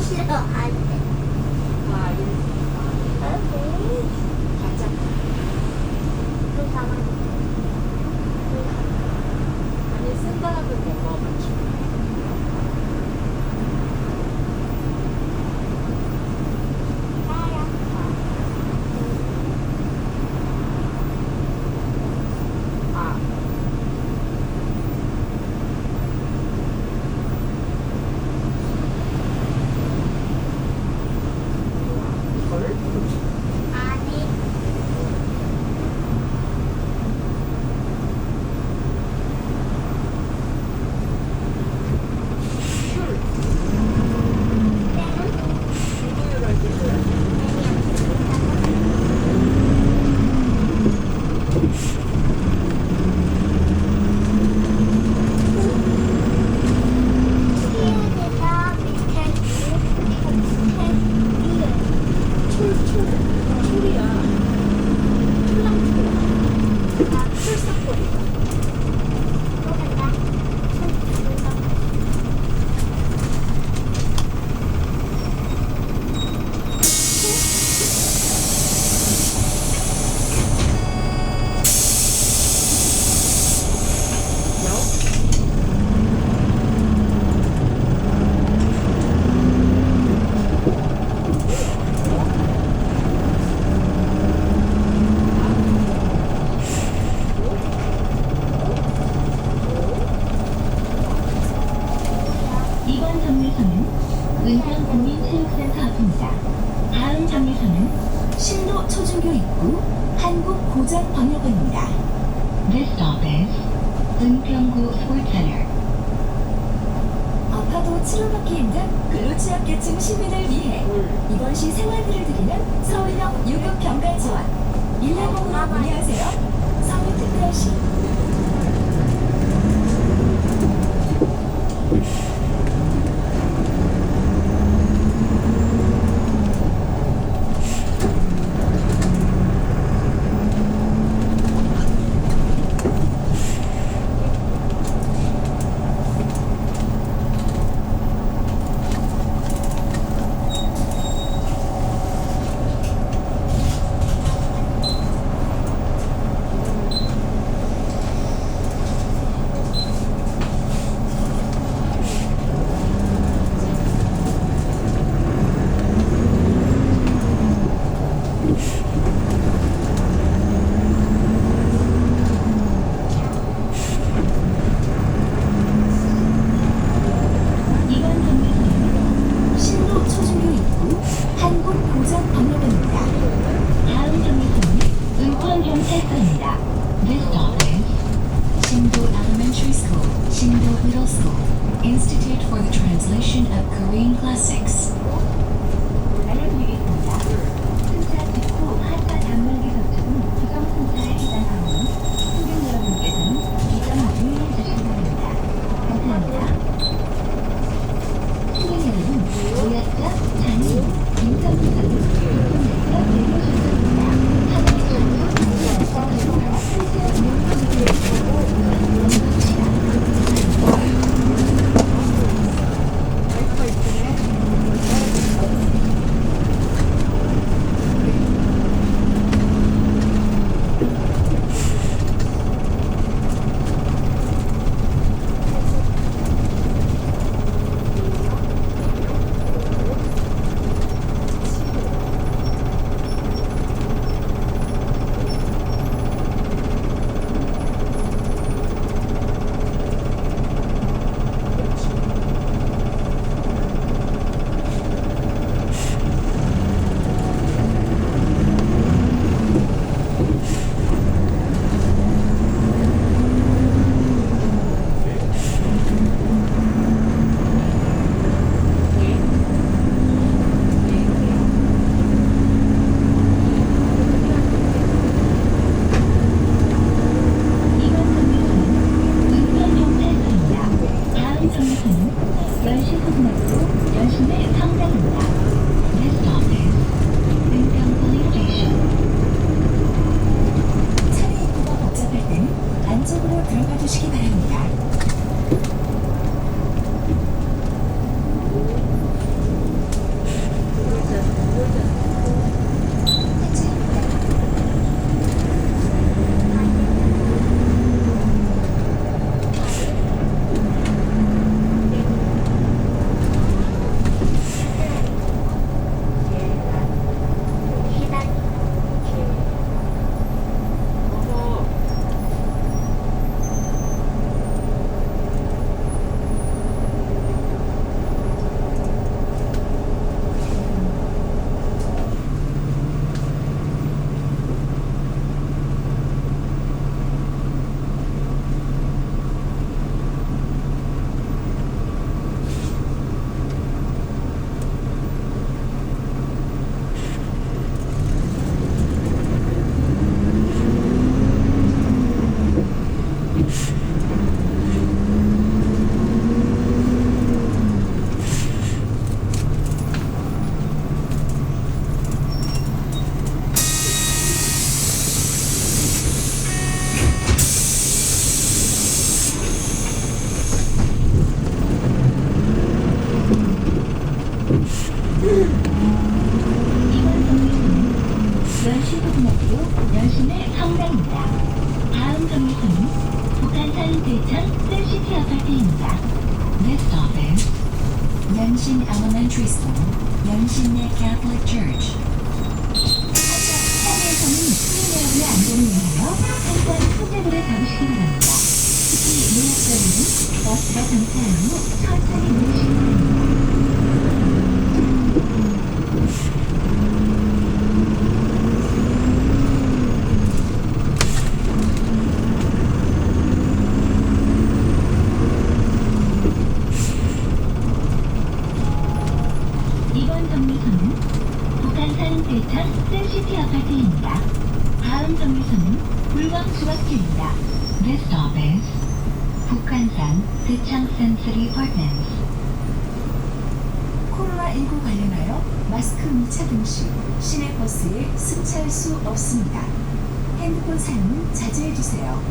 싫어, 안 돼. 아, 오케이. 가자. 물 담아줄게. 물 아니, 쓴 다음에 먹어가지고. 담아줄게. 아, 이거를? 아니. 귤. 땡. 귤을 해줘야지. TV에다 밑에 그리고 밑에 위에. 귤이야. 귤랑귤. 나 풀싹거리다. 또 간다. 이번 정류소는 은평국민체육센터 앞입니다. 다음 정류소는 신도 초중교 입구 한국고전박물관입니다. This stop is 은평구 Sports Center. 아파도 치료받기 힘든 근로취약계층 시민을 위해 이번 시 생활비를 드리는 서울역 유급 경갈 지원 110으로 문의하세요. 서울특별시. 이번 정류소는 신도 초중교 입구 한국고전박물관입니다. 다음 정류소는 은평경찰서입니다. This stop is 신도 Elementary School, 신도 Middle School, Institute for the Translation of Korean Classics. 알려드리겠습니다. 승차 직후 한가 단말기 서쪽은 부정 승차에 해당하오니 승객 여러분께서는 이점 주의해 주시기 바랍니다. 감사합니다. 승객 여러분, 노약자, 장애인, 임산부상은 교통약자 내려 출석입니다. 하늘의 장소, 승차 운행소를 보고 이용합시다. 와이파이 있네. Shin Elementary School, 연신내 Catholic Church. 차량에서는 수리내역을 안전을 위하여 항상 손잡이를 잡으시기 바랍니다. 특히 노약자분은 버스가 정차한 후 천천히 내리시기 바랍니다. 이번 정류소는 북한산 대천 센시티 아파트입니다. 다음 정류소는 불광중학교입니다. This stop is 북한산 대천 센시티 아파트먼트. 코로나19 관련하여 마스크 미착용 시 시내버스에 승차할 수 없습니다. 핸드폰 사용은 자제해주세요.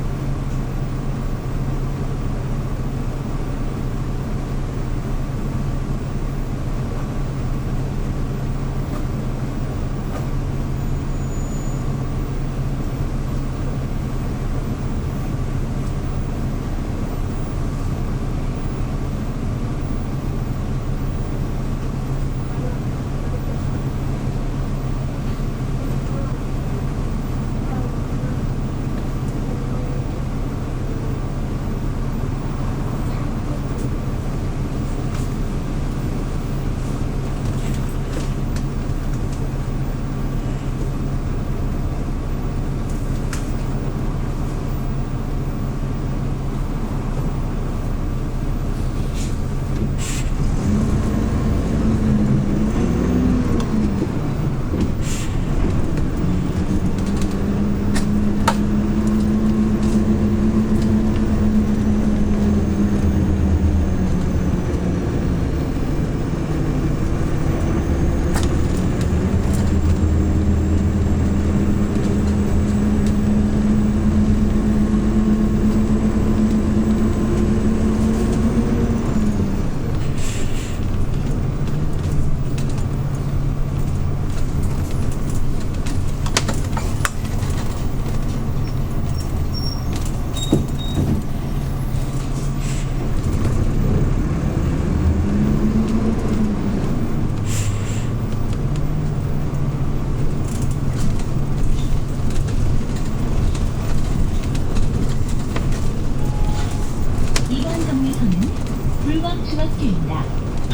중학교입니다.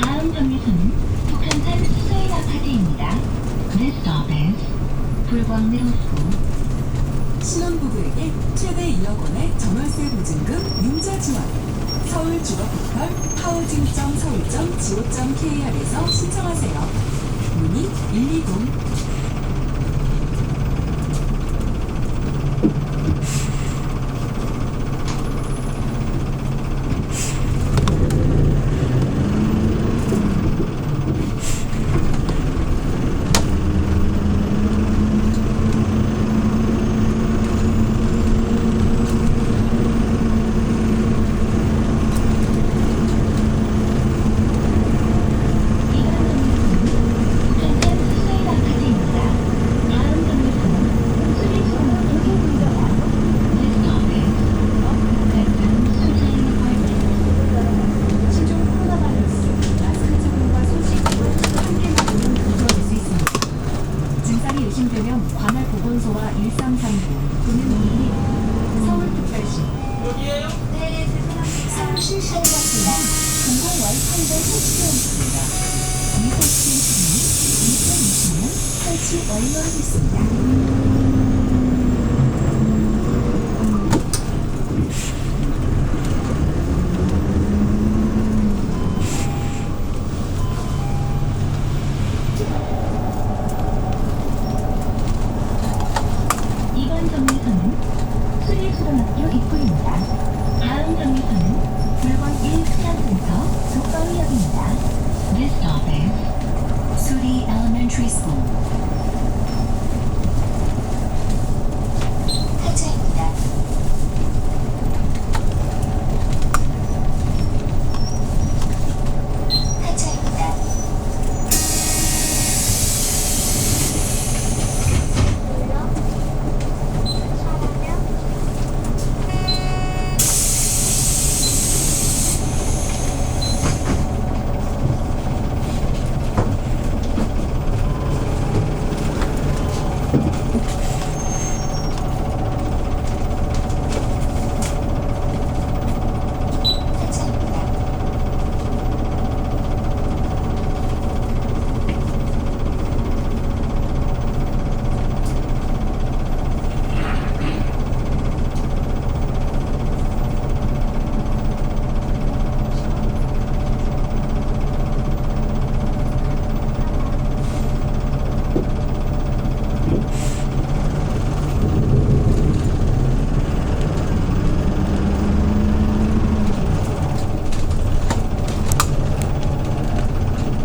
다음 정류소는 북한산 수서인 아파트입니다. This stop is 불광 미ddle 신혼부부에게 최대 2억 원의 전월세 보증금 융자 지원. 서울주거포털 housing.서울.go.kr에서 신청하세요. 문의 120. 의심되면 관할 보건소와 1339 또는 212 서울특별시 여기에요? 네, 죄송합니다. 서울시 시내버스는 공공 와이파이가 설치되어 있습니다. 이 설치된 시간이 2020년 설치 완료하겠습니다. 이번 정류소는 수리수련학교 입구입니다. 다음 정류소는 불광 1 수양센터 독방역입니다. This stop is 수리 Elementary School. 하차입니다. 하차입니다.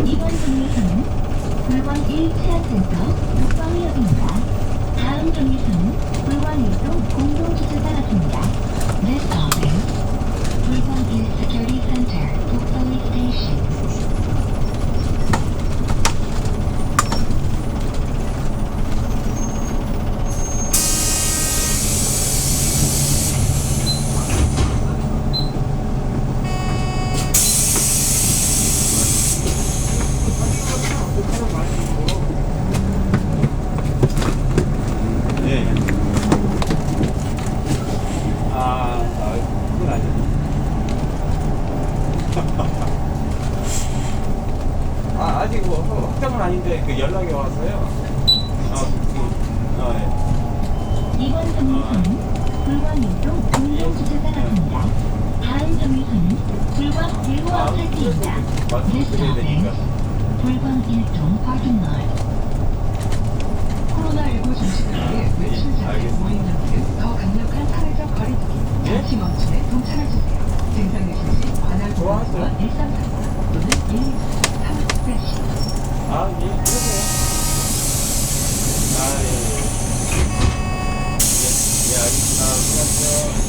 이번 정류소는 불광 1 체험센터 북방위역입니다. 다음 정류소는 불광 1동 공동주차장역입니다. This stop is 불광 1 Security Center 북방위 Station. 네. 그건 아니죠. 아직 뭐 확정은 아닌데 그 연락이 와서요. 네. 이번 정류소는 불광 1동 공동주차장역입니다. 다음 정류소는 불광 1호역 탈지입니다. This 말씀드려야 stop 되니까. is 불광 1동 parking lot. 코로나19 정신을 위해 외출 자체 알겠습니다. 모임 등 더 강력한 사회적 거리두기 예? 잠시 멈춤에 동참해주세요. 증상 유신 시 관할 좋아하세요. 보건소와 1334 또는 123 347. 예, 그러세요. 예. 예, 알겠습니다. 수고하세요.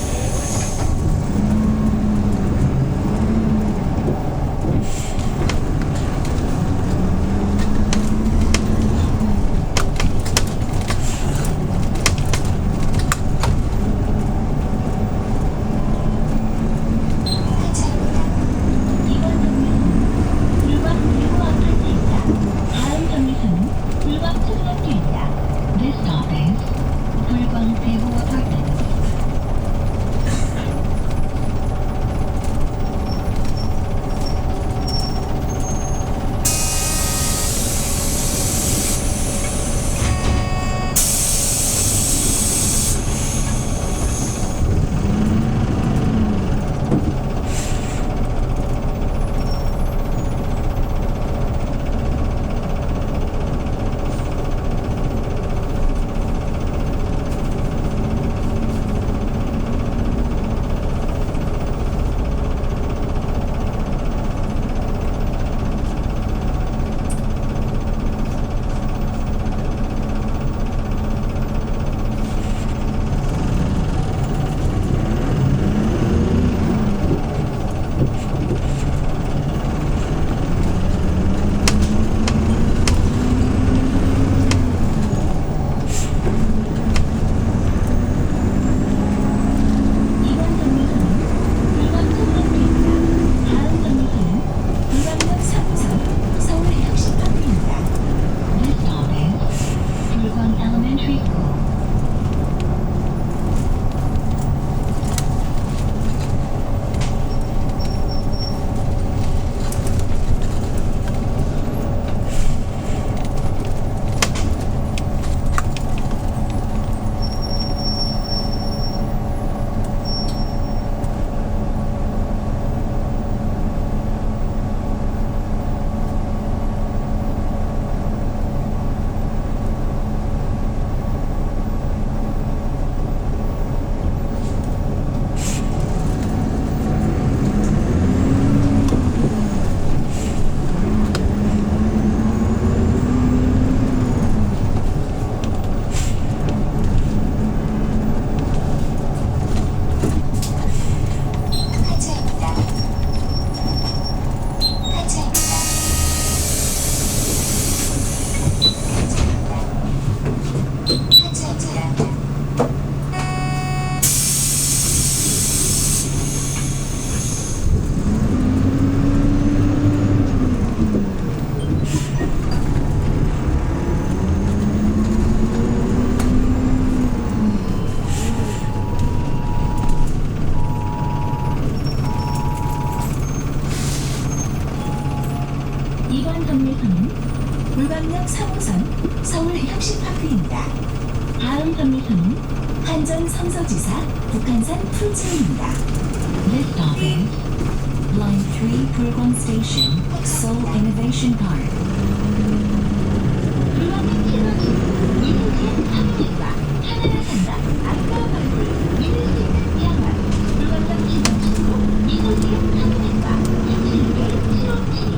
예. 이번 정류소는 불광 1호역 탈지입니다. 다음 정류소는 불광 초등학교입니다. This stop is 불광 대호 apartments. 이번 정류소는 불광 초등학교입니다. 다음 정류소는 불광역 3호선 서울혁신파크입니다. This stop is 불광 Elementary School. 이번 정류소는 불광역 3호선 서울혁신파크입니다. 다음 정류소는 한전 성서지사 북한산 풀지입니다. This stop is Line 3 불광 Station, Seoul Innovation Park. 불광역 7호선 이승진 사무실과 하나를 산다 아까 발굴 믿을 수 있는 양말. 불광역 7호선으로 이승진 사무실과 37개 실험실이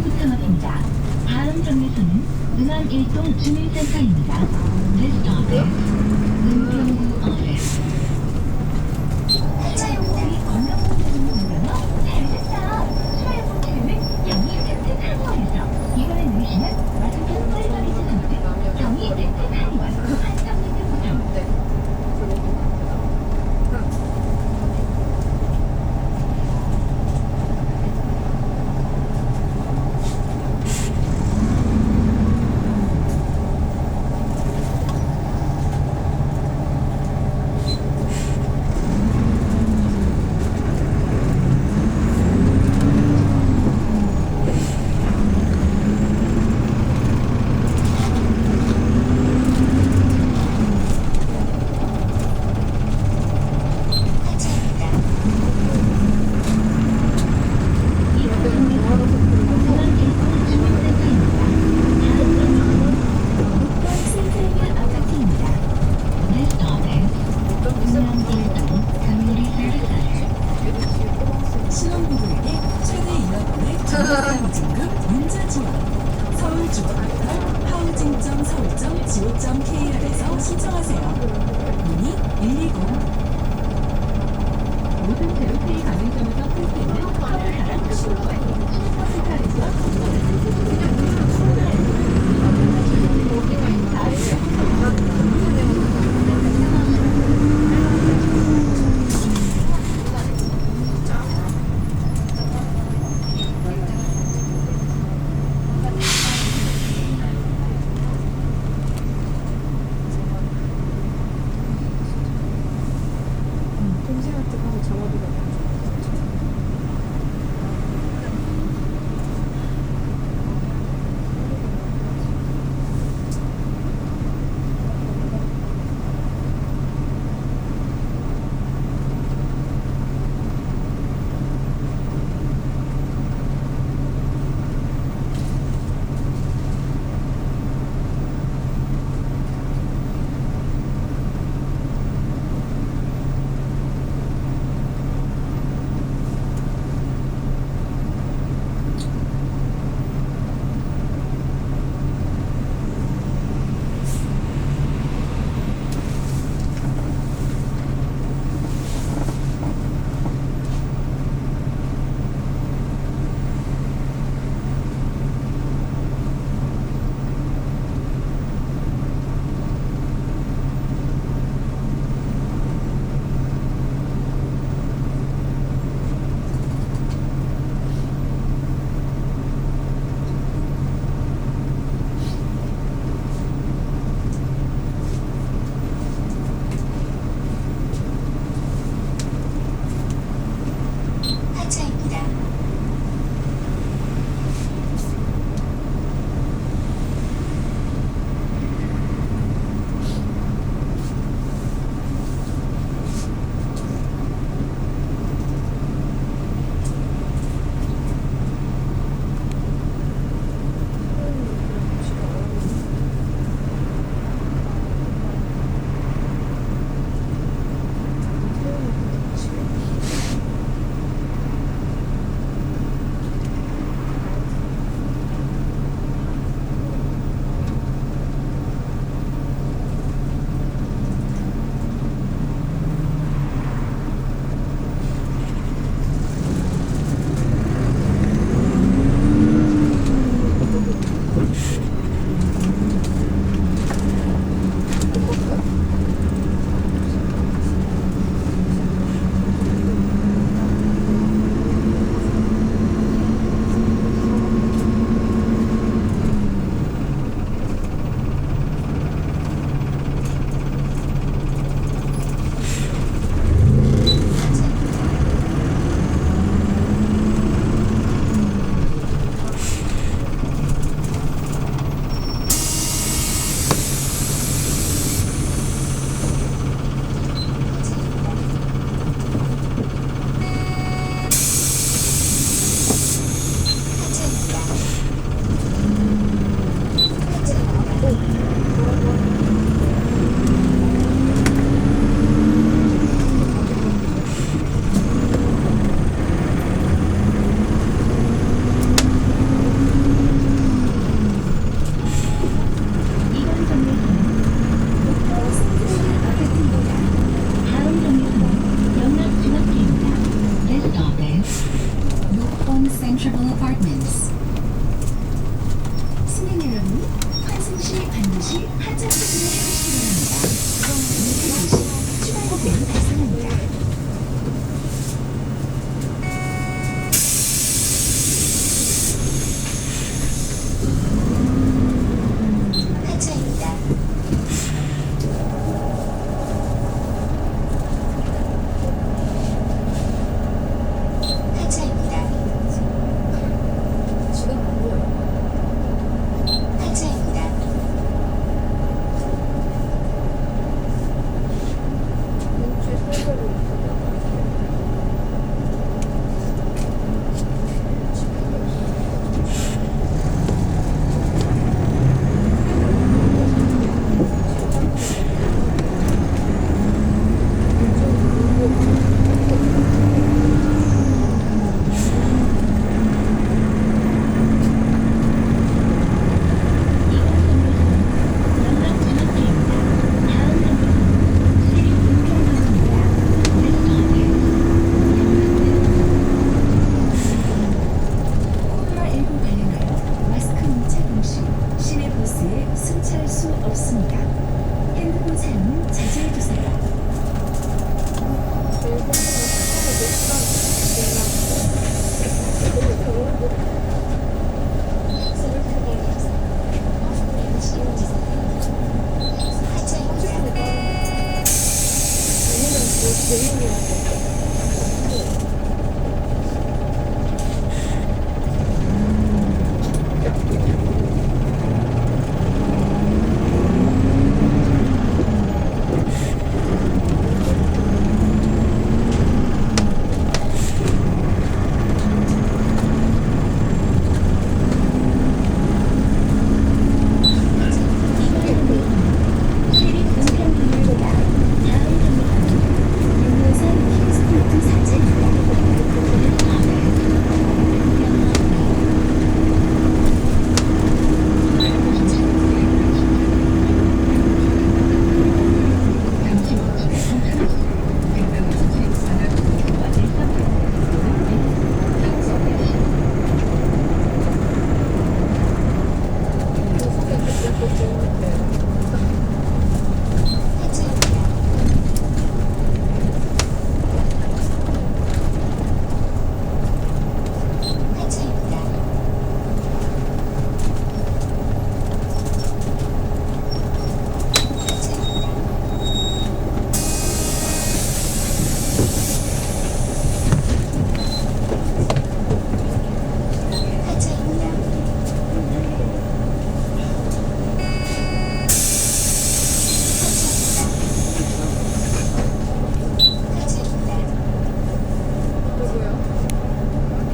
서부터 앞입니다. 다음 정류소는 응암 1동 주민센터입니다. This stop is 은평구 office. 수화요금이 건강보험으로 물려요? 잘됐다. 수화요금 경희 튼튼 한의원에서 이번에 누리시면 맞은편 뻘뻘이즈 선택 경희 튼튼 한의원 한성리트 보험. 신혼부부에게 최대 2억원의 전월세 보증금 융자 지원. 서울주거포털 housing.서울.go.kr에서 신청하세요. 문의 120. 모든 제로페이 가맹점에서 쓸 수 있는 서울사랑 신용카드. 동생한테 가서 전화도 받아. Apartments. 승객 여러분, 환승 시 반드시 하차 버튼을 해주시기 바랍니다. 이렇게 시 추가 고객은 발생합니다. 하차입니다. 하차입니다. 지금 안 보여. 하차입니다. 왼쪽에 살살로 있거든. 코로나19 관련하여 마스크 착용 시 시내 버스에 승차할 수 없습니다. 핸드폰 사용은 자제해주세요. 제일 힘든 건 차가 몇 시간 지나고 숨을 크게 내쉬세요. 하차입니다. 아니면 뭐 재능이라고. 시립 은평분입니다. 다음 경로는 용산 킹스포트 사차입니다. 하차입니다. 하차입니다. 하차입니다. 하차입니다. 하차입니다. 누구요?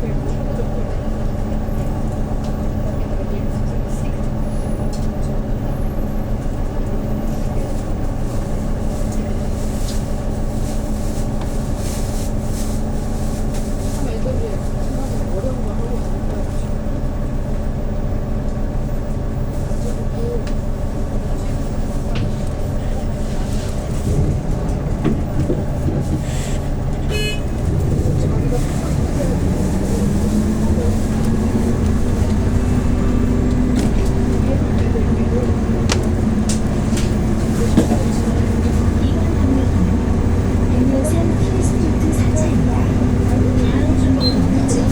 걔 무조건. 참 애들이 그나마 어려운 거 하고 있는 거야, 지금. 자기가 용산 킹스포트 사차입니다. 다음 경로는 용산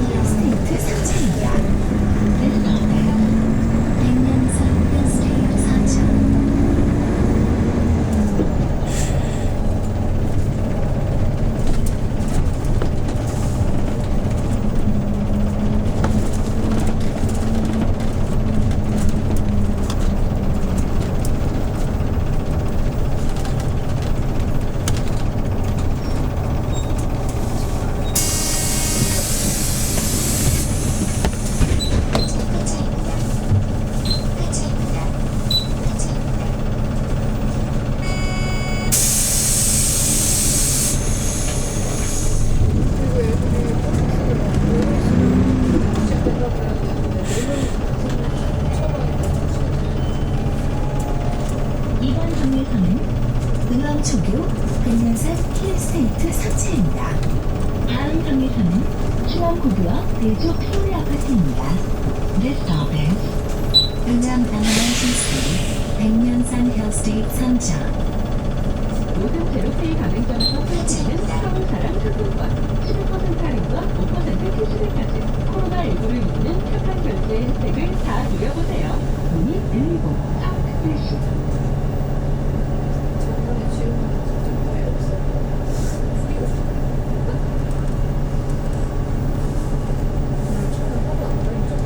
힐스테이트 사차입니다. 백년선 힐스테이트 사차. 하차입니다. 하차입니다. 하차입니다. 그리고 애들이 버스를 막 모르겠어요. 진짜 대답을 해야 되는데, 4명이 처방에 이번 경로에서는 의왕초교 백년산 힐스테이트 사차입니다. 다음 경로에서는 충암고교와 대조 피오리 아파트입니다. This stop is 은암 Elementary School, 백년산 힐스테이트 3차. 모든 제로페이 가맹점에서 팔 수 있는 서울사랑 상품권 15% 할인과 5% 캐시백까지 코로나19를 이기는 착한 결제 혜택을 다 누려보세요. 문의 120 서울특별시. 작년에 지운 거 거의 없어. 뿌리고 오늘 차를 하도 안 다니잖아.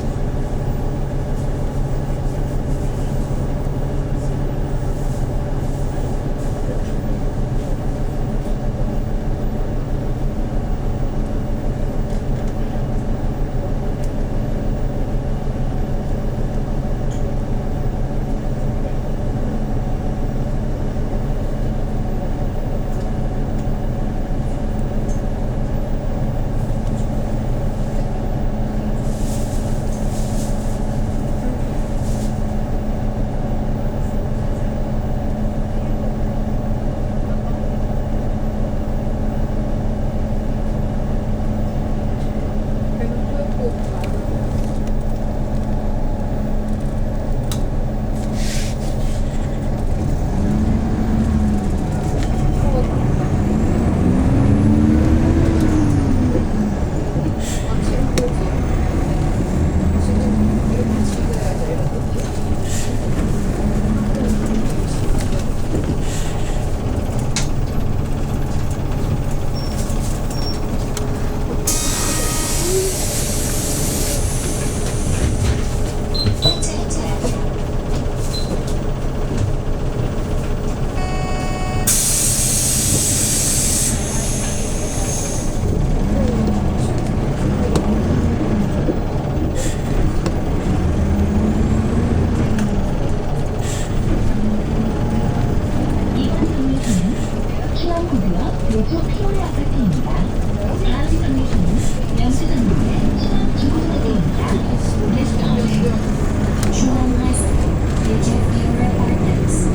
대조 피오리 아파트입니다. 다음 방에서는 명수동의 충암중고등학교입니다. This stop is 중앙 하이스쿨 대조 피오리 아파트스.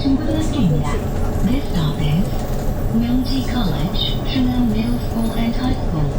중고등학교입니다. This stop is 명지 College, Chunam Middle School and High School.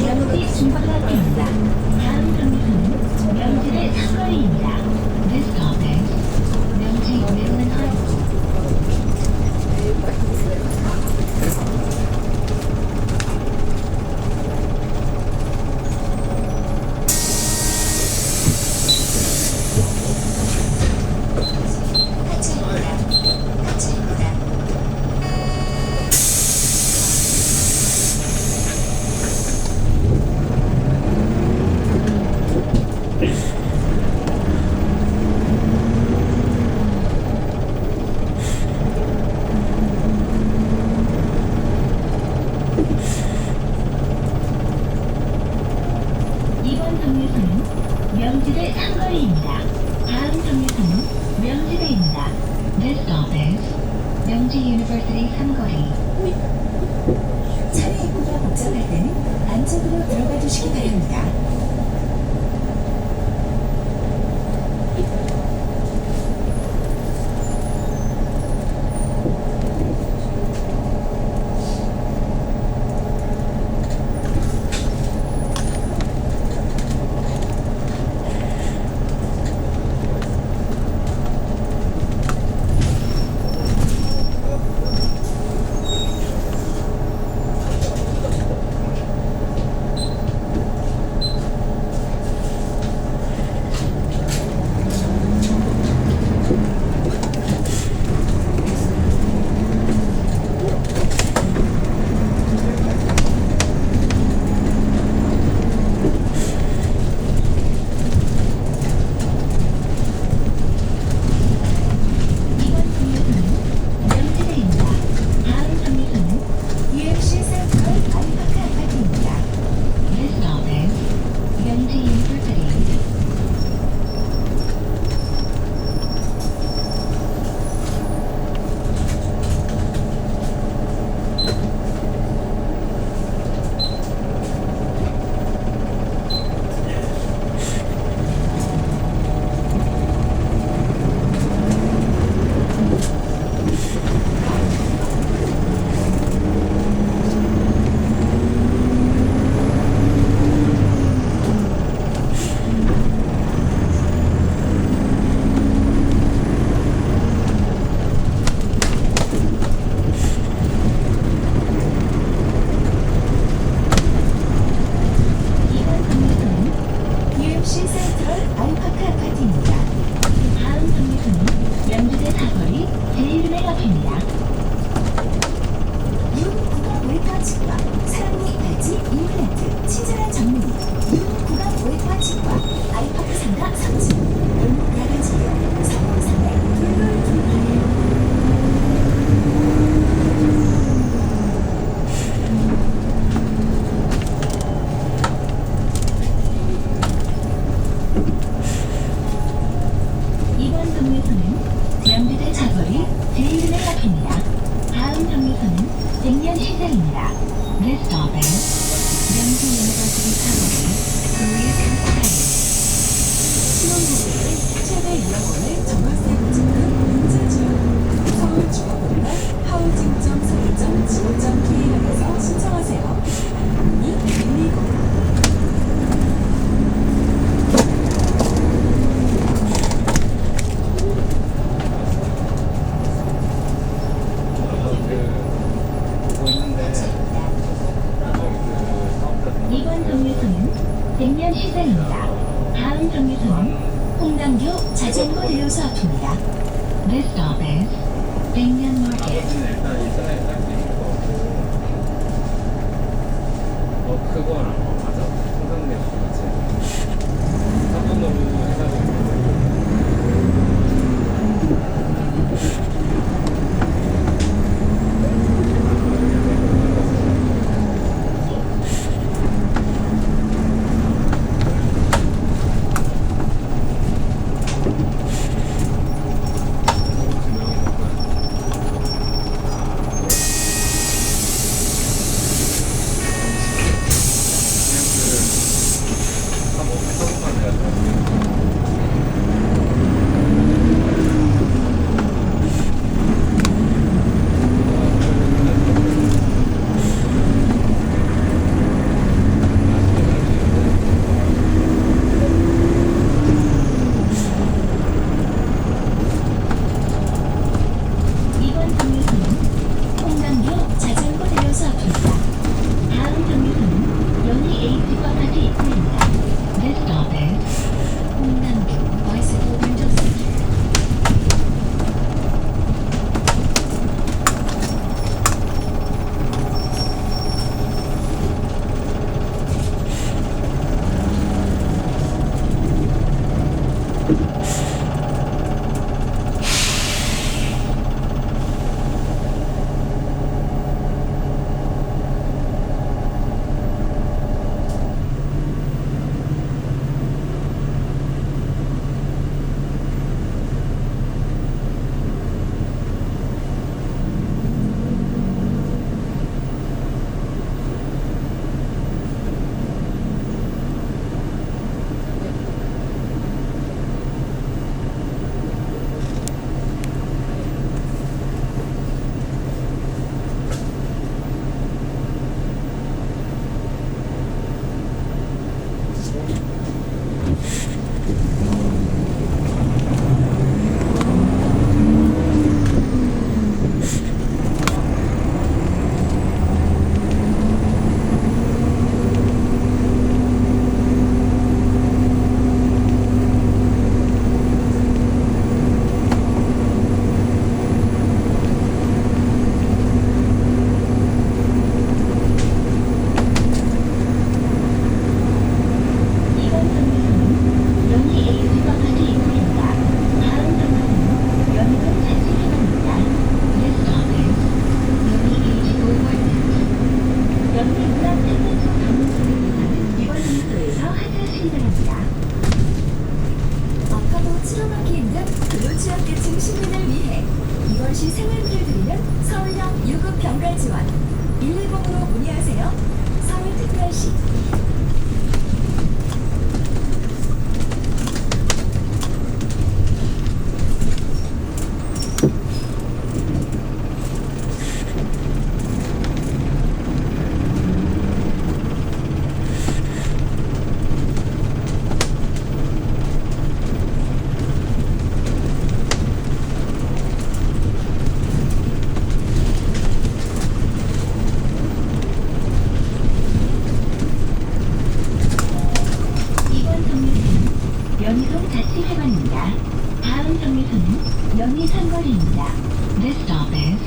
명지 중고등학교입니다. 다음 경기는 명지대 상거리입니다. This stop is 명지 Middle and High School. 이번 정류소는 명지대 상거리입니다. 다음 정류소는 명지대입니다. This stop is 명지 University 상거리. 차량 입구가 복잡할 때는 안쪽으로 들어가 주시기 바랍니다. This stop is 명동 유니버시티 타워를 Korea Campus. 신혼부부는 최대 2억 원의 전월세 보증금 융자 지원. 서울 주거공단 housing.서울.go.kr에서 신청하세요. 문의 120. 이번 정류소는 백면 시장입니다. 다음 정류소는 홍남교 자전거 대여소 앞입니다. This stop is 백면 Market. 일단 인터넷 할수 있는 거 그거랑 맞아. 성상내 같이 사전으로 해가지고 이번 정류소는 홍남교 자전거 대여소 앞입니다. 다음 정류소는 연희 H과 같이 입구입니다. This stop is 홍남교 Bicycle Rental Center. 이번 정류소는 연희 H과 같이 입구입니다. 다음 정류소는 연희동 자치회관입니다. This stop is 연희 H Boulevard. 연희문학 청년소 방문소를 이번 정류소에서 하차하시기 바랍니다. 아파도 치료받기 힘든 근로취약계층 시민을 위해 이번 시 생활비를 드리는 서울형 유급 병가 지원 110으로 문의하세요. 서울특별시. 이번 정류소는 연희동 자치회관입니다. 다음 정류소는 연희 삼거리입니다. This stop is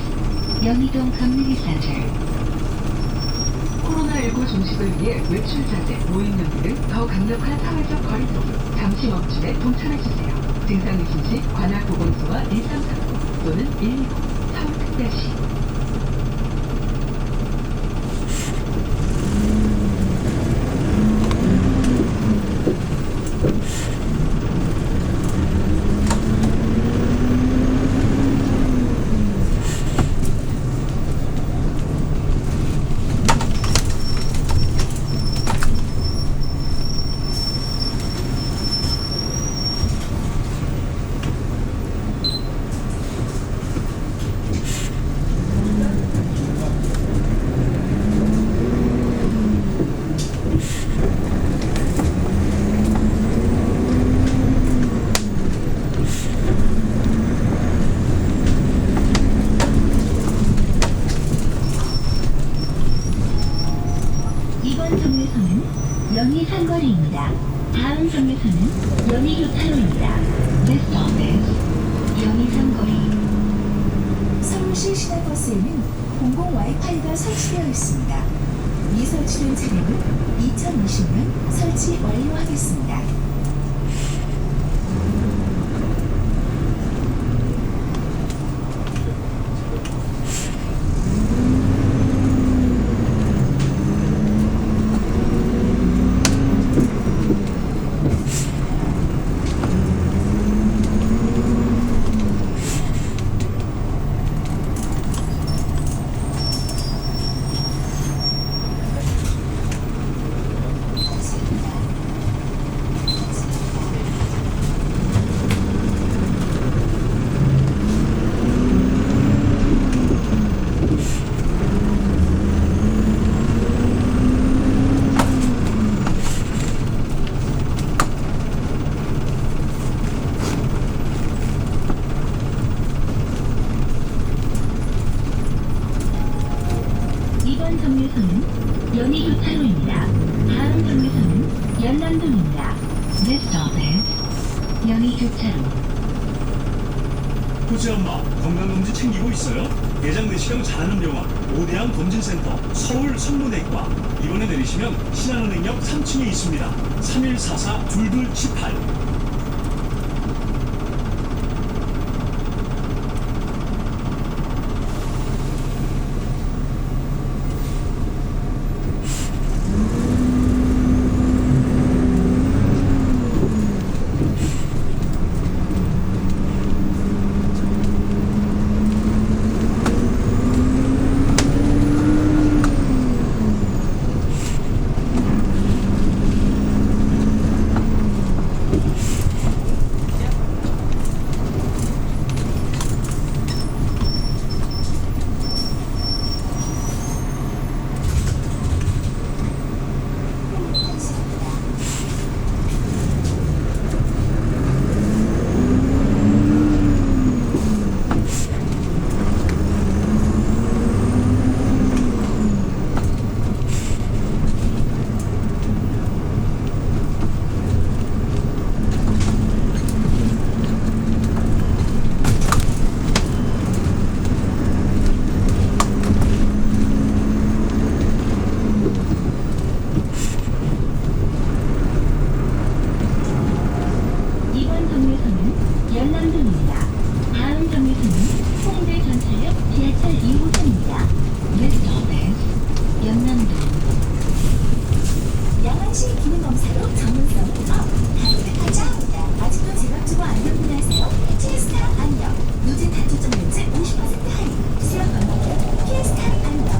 연희동 Community Center. 코로나19 종식을 위해 외출 자제, 모임 연기를 더 강력한 사회적 거리두기, 잠시 멈춤에 동참해주세요. 증상 의심 시 관할보건소와 1339 또는 120 서울특별시. 이번 정류소는 연희상거리입니다. 다음 정류소는 연희교차로입니다. This stop is 연희상거리. 서울시 시내버스에는 공공 와이파이가 설치되어 있습니다. 미설치된 차량은 2020년 설치 완료하겠습니다. 이번 정류소는 연희교차로입니다. 다음 정류소는 연남동입니다. This stop is 연희교차로. 호지 엄마, 건강검진 챙기고 있어요? 대장 내시경 잘하는 병원, 오대양 검진센터, 서울 성모내과. 이번에 내리시면 신한은행역 3층에 있습니다. 3144-2278. 이번 정류소는 연남동입니다. 다음 정류소는 홍대 전철역 지하철 2호선입니다. This stop is 연남동. 양안시 기능검사로 전문성을 업! 가자! 아직도 제값 주고 안 방문하세요? 피에스타 안녕! 누진 단초점 면제 50% 할인! 수영 방법은 피에스타 안녕!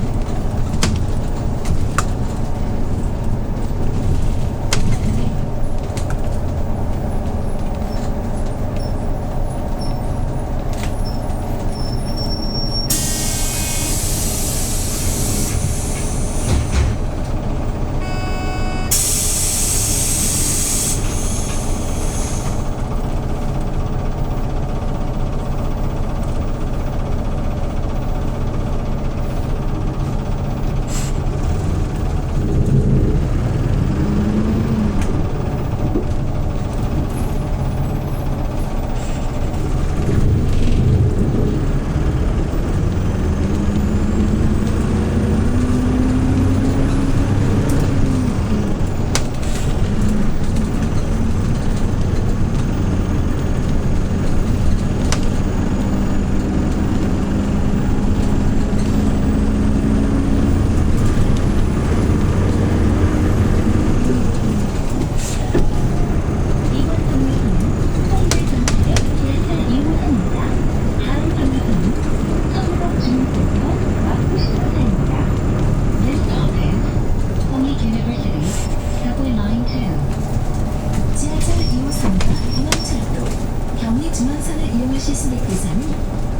중앙선을 이용하실 승객 대상은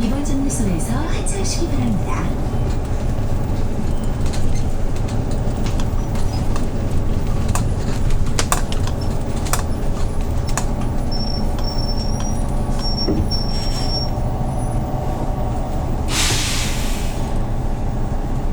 이번 정류소에서 하차하시기 바랍니다.